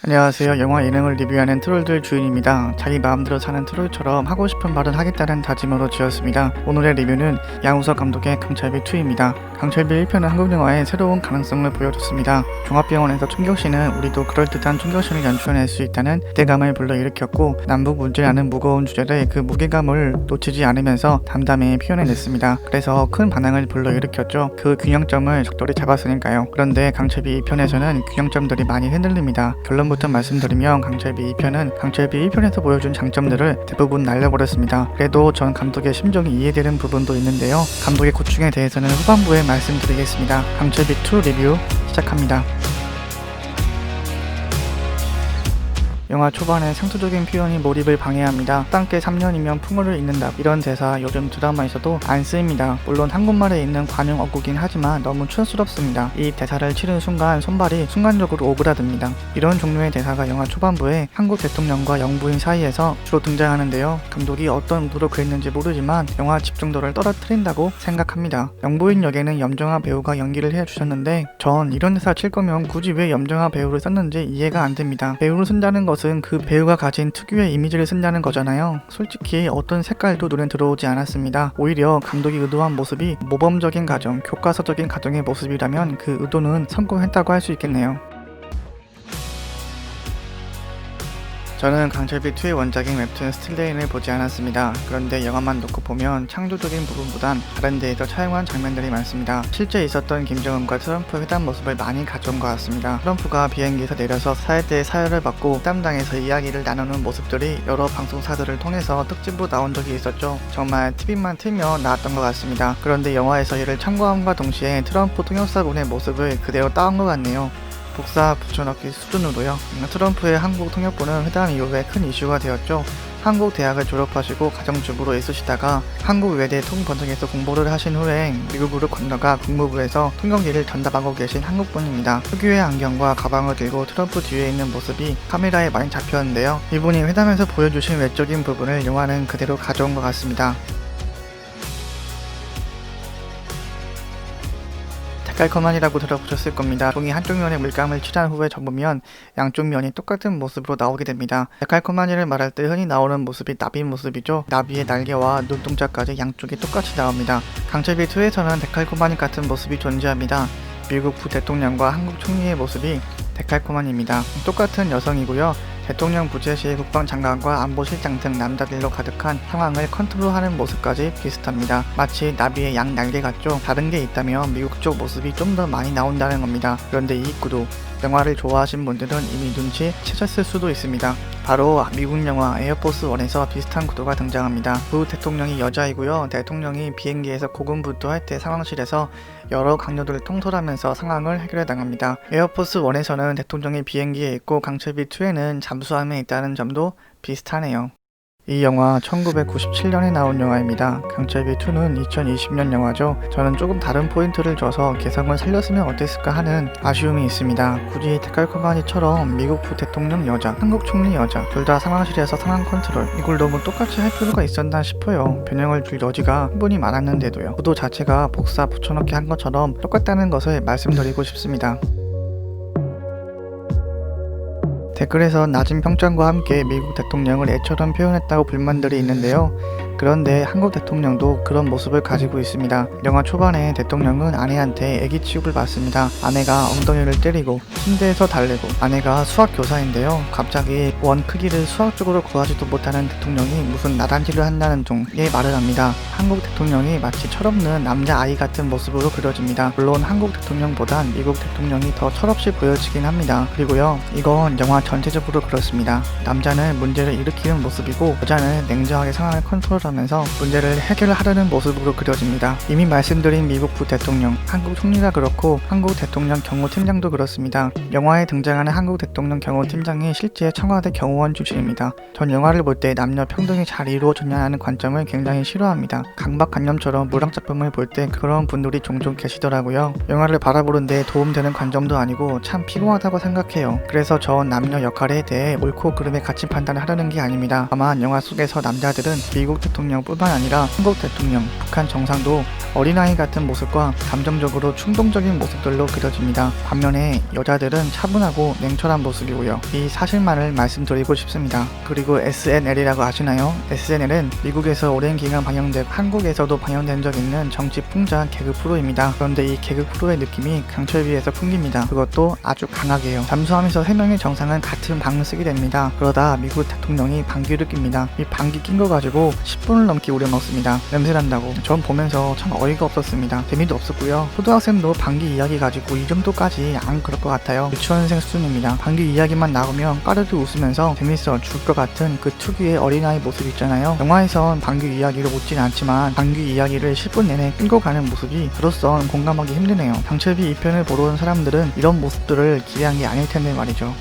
안녕하세요. 영화 예능을 리뷰하는 트롤들 주인입니다. 자기 마음대로 사는 트롤처럼 하고 싶은 말은 하겠다는 다짐으로 지었습니다. 오늘의 리뷰는 양우석 감독의 강철비2입니다. 강철비 1편은 한국 영화의 새로운 가능성을 보여줬습니다. 종합병원에서 총격신은 우리도 그럴듯한 총격신을 연출해낼 수 있다는 기대감을 불러일으켰고, 남북 문제라는 무거운 주제를 그 무게감을 놓치지 않으면서 담담히 표현해냈습니다. 그래서 큰 반향을 불러일으켰죠. 그 균형점을 적절히 잡았으니까요. 그런데 강철비 2편에서는 균형점들이 많이 흔들립니다. 결론부터 말씀드리면 강철비 2편은 강철비 1편에서 보여준 장점들을 대부분 날려버렸습니다. 그래도 전 감독의 심정이 이해되는 부분도 있는데요. 감독의 고충에 대해서는 후반부에 말씀드리겠습니다. 강철비 2 리뷰 시작합니다. 영화 초반에 상투적인 표현이 몰입을 방해합니다. 땅께 3년이면 풍어를 잇는다, 이런 대사 요즘 드라마에서도 안 쓰입니다. 물론 한국말에 있는 관용 어구긴 하지만 너무 촌스럽습니다. 이 대사를 치른 순간 손발이 순간적으로 오그라듭니다. 이런 종류의 대사가 영화 초반부에 한국 대통령과 영부인 사이에서 주로 등장하는데요. 감독이 어떤 의도로 그랬는지 모르지만 영화 집중도를 떨어뜨린다고 생각합니다. 영부인 역에는 염정아 배우가 연기를 해주셨는데, 전 이런 대사 칠 거면 굳이 왜 염정아 배우를 썼는지 이해가 안 됩니다. 배우를 쓴다는 것은 그 배우가 가진 특유의 이미지를 쓴다는 거잖아요. 솔직히 어떤 색깔도 눈에 들어오지 않았습니다. 오히려 감독이 의도한 모습이 모범적인 가정, 교과서적인 가정의 모습이라면 그 의도는 성공했다고 할 수 있겠네요. 저는 강철비2의 원작인 웹툰 스틸레인을 보지 않았습니다. 그런데 영화만 놓고 보면 창조적인 부분보단 다른 데에서 차용한 장면들이 많습니다. 실제 있었던 김정은과 트럼프 회담 모습을 많이 가져온 것 같습니다. 트럼프가 비행기에서 내려서 사회대의 사열을 받고 회담당에서 이야기를 나누는 모습들이 여러 방송사들을 통해서 특집으로 나온 적이 있었죠. 정말 TV만 틀면 나왔던 것 같습니다. 그런데 영화에서 이를 참고함과 동시에 트럼프 통역사분의 모습을 그대로 따온 것 같네요. 복사 붙여넣기 수준으로요. 트럼프의 한국 통역부는 회담 이후에 큰 이슈가 되었죠. 한국 대학을 졸업하시고 가정주부로 있으시다가 한국 외대 통번역에서 공부를 하신 후에 미국으로 건너가 국무부에서 통역 일을 전담하고 계신 한국분입니다. 특유의 안경과 가방을 들고 트럼프 뒤에 있는 모습이 카메라에 많이 잡혔는데요. 이분이 회담에서 보여주신 외적인 부분을 영화는 그대로 가져온 것 같습니다. 깔끔한이라고 들어보셨을 겁니다. 종이 한쪽 면에 물감을 칠한 후에 접으면 양쪽 면이 똑같은 모습으로 나오게 됩니다. 깔끔한이를 말할 때 흔히 나오는 모습이 나비 모습이죠. 나비의 날개와 눈동자까지 양쪽이 똑같이 나옵니다. 강철비2에서는 데칼코마니 같은 모습이 존재합니다. 미국 부대통령과 한국 총리의 모습이 데칼코마니입니다. 똑같은 여성이고요. 대통령 부재 시 국방장관과 안보실장 등 남자들로 가득한 상황을 컨트롤하는 모습까지 비슷합니다. 마치 나비의 양 날개 같죠? 다른 게 있다면 미국 쪽 모습이 좀 더 많이 나온다는 겁니다. 그런데 이 구도, 영화를 좋아하신 분들은 이미 눈치채셨을 수도 있습니다. 바로 미국 영화 에어포스 1에서 비슷한 구도가 등장합니다. 부 대통령이 여자이고요. 대통령이 비행기에서 고군분투할 때 상황실에서 여러 강요들을 통솔하면서 상황을 해결해 나갑니다. 에어포스 1에서는 대통령이 비행기에 있고 강철비2에는 잠수함에 있다는 점도 비슷하네요. 이 영화 1997년에 나온 영화입니다. 강철비2는 2020년 영화죠. 저는 조금 다른 포인트를 줘서 개성을 살렸으면 어땠을까 하는 아쉬움이 있습니다. 굳이 데칼코마니처럼 미국 부대통령 여자, 한국 총리 여자, 둘 다 상황실에서 상황 컨트롤, 이걸 너무 똑같이 할 필요가 있었나 싶어요. 변형을 줄 여지가 충분히 많았는데도요. 구도 자체가 복사 붙여넣기 한 것처럼 똑같다는 것을 말씀드리고 싶습니다. 댓글에서 낮은 평점과 함께 미국 대통령을 애처럼 표현했다고 불만들이 있는데요. 그런데 한국 대통령도 그런 모습을 가지고 있습니다. 영화 초반에 대통령은 아내한테 애기 취급을 받습니다. 아내가 엉덩이를 때리고 침대에서 달래고, 아내가 수학 교사인데요. 갑자기 원 크기를 수학적으로 구하지도 못하는 대통령이 무슨 나단지를 한다는 종의 말을 합니다. 한국 대통령이 마치 철없는 남자아이 같은 모습으로 그려집니다. 물론 한국 대통령보단 미국 대통령이 더 철없이 보여지긴 합니다. 그리고요, 이건 영화 전체적으로 그렇습니다. 남자는 문제를 일으키는 모습이고 여자는 냉정하게 상황을 컨트롤하면서 문제를 해결하려는 모습으로 그려집니다. 이미 말씀드린 미국 부대통령, 한국 총리가 그렇고 한국 대통령 경호팀장도 그렇습니다. 영화에 등장하는 한국 대통령 경호팀장이 실제 청와대 경호원 출신입니다. 전 영화를 볼 때 남녀 평등이 잘 이루어졌냐는 관점을 굉장히 싫어합니다. 강박관념처럼 무당작품을 볼 때 그런 분들이 종종 계시더라고요. 영화를 바라보는데 도움되는 관점도 아니고 참 피곤하다고 생각해요. 그래서 전 남녀 역할에 대해 옳고 그름에 같이 판단을 하려는 게 아닙니다. 다만 영화 속에서 남자들은 미국 대통령뿐만 아니라 한국 대통령, 북한 정상도 어린아이 같은 모습과 감정적으로 충동적인 모습들로 그려집니다. 반면에 여자들은 차분하고 냉철한 모습이고요. 이 사실만을 말씀드리고 싶습니다. 그리고 SNL이라고 아시나요? SNL은 미국에서 오랜 기간 방영되고 한국에서도 방영된 적 있는 정치 풍자 개그 프로입니다. 그런데 이 개그 프로의 느낌이 강철비에서 풍깁니다. 그것도 아주 강하게요. 잠수함에서 3명의 정상은 같은 방을 쓰게 됩니다. 그러다 미국 대통령이 방귀를 낍니다. 이 방귀 낀 거 가지고 10분을 넘게 우려먹습니다. 냄새난다고. 전 보면서 참 어이가 없었습니다. 재미도 없었고요. 초등학생도 방귀 이야기 가지고 이 정도까지 안 그럴 것 같아요. 유치원생 수준입니다. 방귀 이야기만 나오면 까르르 웃으면서 재밌어 죽을 것 같은 그 특유의 어린아이 모습 있잖아요. 영화에선 방귀 이야기로 웃진 않지만 방귀 이야기를 10분 내내 끌고 가는 모습이 저로선 공감하기 힘드네요. 강철비 2편을 보러 온 사람들은 이런 모습들을 기대한 게 아닐 텐데 말이죠.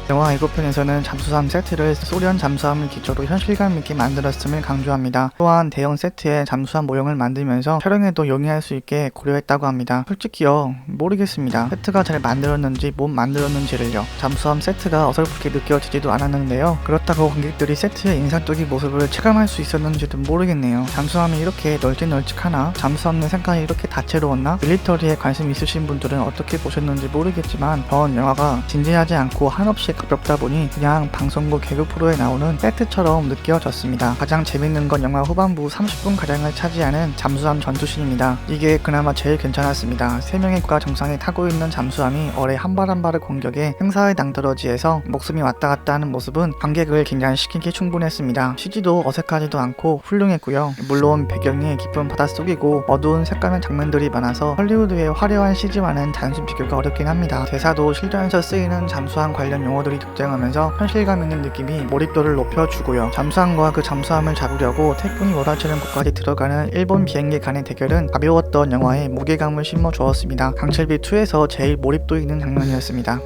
영화 예고편에서는 잠수함 세트를 소련 잠수함을 기초로 현실감 있게 만들었음을 강조합니다. 또한 대형 세트에 잠수함 모형을 만들면서 촬영에도 용이할 수 있게 고려했다고 합니다. 솔직히요 모르겠습니다. 세트가 잘 만들었는지 못 만들었는지를요. 잠수함 세트가 어설프게 느껴지지도 않았는데요. 그렇다고 관객들이 세트의 인상적인 모습을 체감할 수 있었는지도 모르겠네요. 잠수함이 이렇게 널찍널찍하나? 잠수함 내 색깔이 이렇게 다채로웠나? 밀리터리에 관심 있으신 분들은 어떻게 보셨는지 모르겠지만 전 영화가 진지하지 않고 한없이 가볍다 보니 그냥 방송국 개그 프로에 나오는 세트처럼 느껴졌습니다. 가장 재밌는 건 영화 후반부 30분가량을 차지하는 잠수함 전투신입니다. 이게 그나마 제일 괜찮았습니다. 3명의 국가 정상이 타고 있는 잠수함이 어뢰 한 발 한 발의 공격에 행사의 낭떠러지에서 목숨이 왔다 갔다 하는 모습은 관객을 긴장시키기 충분했습니다. CG도 어색하지도 않고 훌륭했고요. 물론 배경이 깊은 바닷속이고 어두운 색감의 장면들이 많아서 헐리우드의 화려한 CG와는 단순 비교가 어렵긴 합니다. 대사도 실전에서 쓰이는 잠수함 관련 용어들이 등장하면서 현실감 있는 느낌이 몰입도를 높여주고요. 잠수함과 그 잠수함을 잡으려고 태풍이 몰아치는 곳까지 들어가는 일본 비행기 간의 대결은 가벼웠던 영화에 무게감을 심어주었습니다. 강철비2에서 제일 몰입도 있는 장면이었습니다.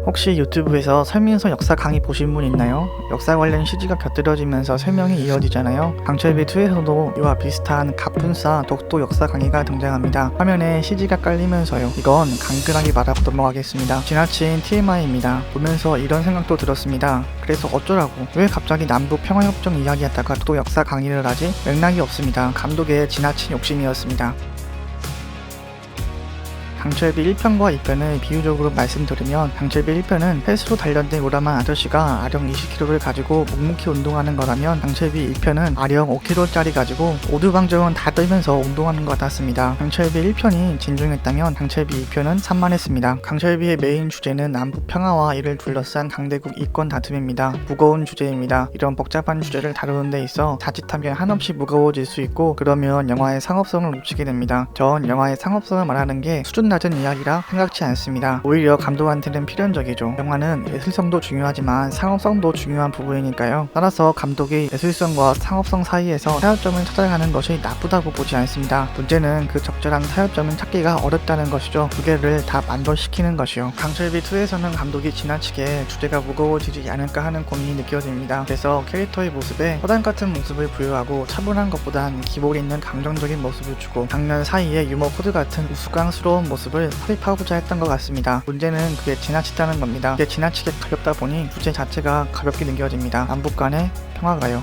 혹시 유튜브에서 설민서 역사 강의 보신 분 있나요? 역사 관련 CG가 곁들여지면서 설명이 이어지잖아요. 강철비2에서도 이와 비슷한 가푼사 독도 역사 강의가 등장합니다. 화면에 CG가 깔리면서요. 이건 간근하게 말하고 넘어가겠습니다. 지나친 TMI입니다. 보면서 이런 생각도 들었습니다. 그래서 어쩌라고? 왜 갑자기 남북 평화협정 이야기하다가 또 역사 강의를 하지? 맥락이 없습니다. 감독의 지나친 욕심이었습니다. 강철비 1편과 2편을 비유적으로 말씀드리면 강철비 1편은 헬스로 단련된 우람한 아저씨가 아령 20kg를 가지고 묵묵히 운동하는 거라면 강철비 2편은 아령 5kg짜리 가지고 오두방정은 다 떨면서 운동하는 것 같았습니다. 강철비 1편이 진중했다면 강철비 2편은 산만했습니다. 강철비의 메인 주제는 남북 평화와 이를 둘러싼 강대국 이권 다툼입니다. 무거운 주제입니다. 이런 복잡한 주제를 다루는 데 있어 자칫하면 한없이 무거워질 수 있고 그러면 영화의 상업성을 놓치게 됩니다. 전 영화의 상업성을 말하는 게 수준 낮은 이야기라 생각지 않습니다. 오히려 감독한테는 필연적이죠. 영화는 예술성도 중요하지만 상업성도 중요한 부분이니까요. 따라서 감독이 예술성과 상업성 사이에서 타협점을 찾아가는 것이 나쁘다고 보지 않습니다. 문제는 그 적절한 타협점을 찾기가 어렵다는 것이죠. 두 개를 다 만족시키는 것이요. 강철비2에서는 감독이 지나치게 주제가 무거워지지 않을까 하는 고민이 느껴집니다. 그래서 캐릭터의 모습에 허당 같은 모습을 부여하고 차분한 것보단 기복 있는 감정적인 모습을 주고 장면 사이에 유머 코드 같은 우스꽝스러운 모습을 삽입하고자 했던 것 같습니다. 문제는 그게 지나치다는 겁니다. 그게 지나치게 가볍다 보니 주제 자체가 가볍게 느껴집니다. 남북 간의 평화가요.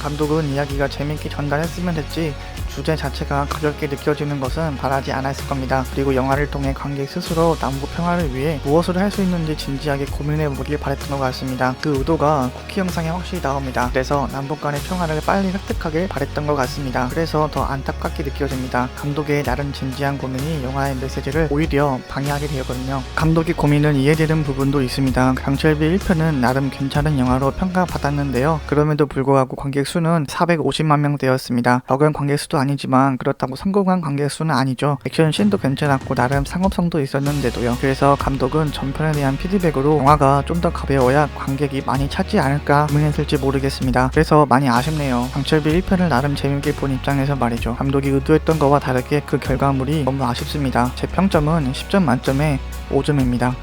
감독은 이야기가 재밌게 전달했으면 했지 주제 자체가 가볍게 느껴지는 것은 바라지 않았을 겁니다. 그리고 영화를 통해 관객 스스로 남북 평화를 위해 무엇을 할 수 있는지 진지하게 고민해보길 바랬던 것 같습니다. 그 의도가 쿠키 영상에 확실히 나옵니다. 그래서 남북 간의 평화를 빨리 획득하길 바랬던 것 같습니다. 그래서 더 안타깝게 느껴집니다. 감독의 나름 진지한 고민이 영화의 메시지를 오히려 방해하게 되었거든요. 감독의 고민은 이해되는 부분도 있습니다. 강철비 1편은 나름 괜찮은 영화로 평가받았는데요. 그럼에도 불구하고 관객 수는 450만 명대였습니다. 적은 관객 수도 아니지만 그렇다고 성공한 관객 수는 아니죠. 액션 씬도 괜찮았고 나름 상업성도 있었는데도요. 그래서 감독은 전편에 대한 피드백으로 영화가 좀 더 가벼워야 관객이 많이 찾지 않을까 고민했을지 모르겠습니다. 그래서 많이 아쉽네요. 강철비 1편을 나름 재밌게 본 입장에서 말이죠. 감독이 의도했던 것과 다르게 그 결과물이 너무 아쉽습니다. 제 평점은 10점 만점에 5점입니다.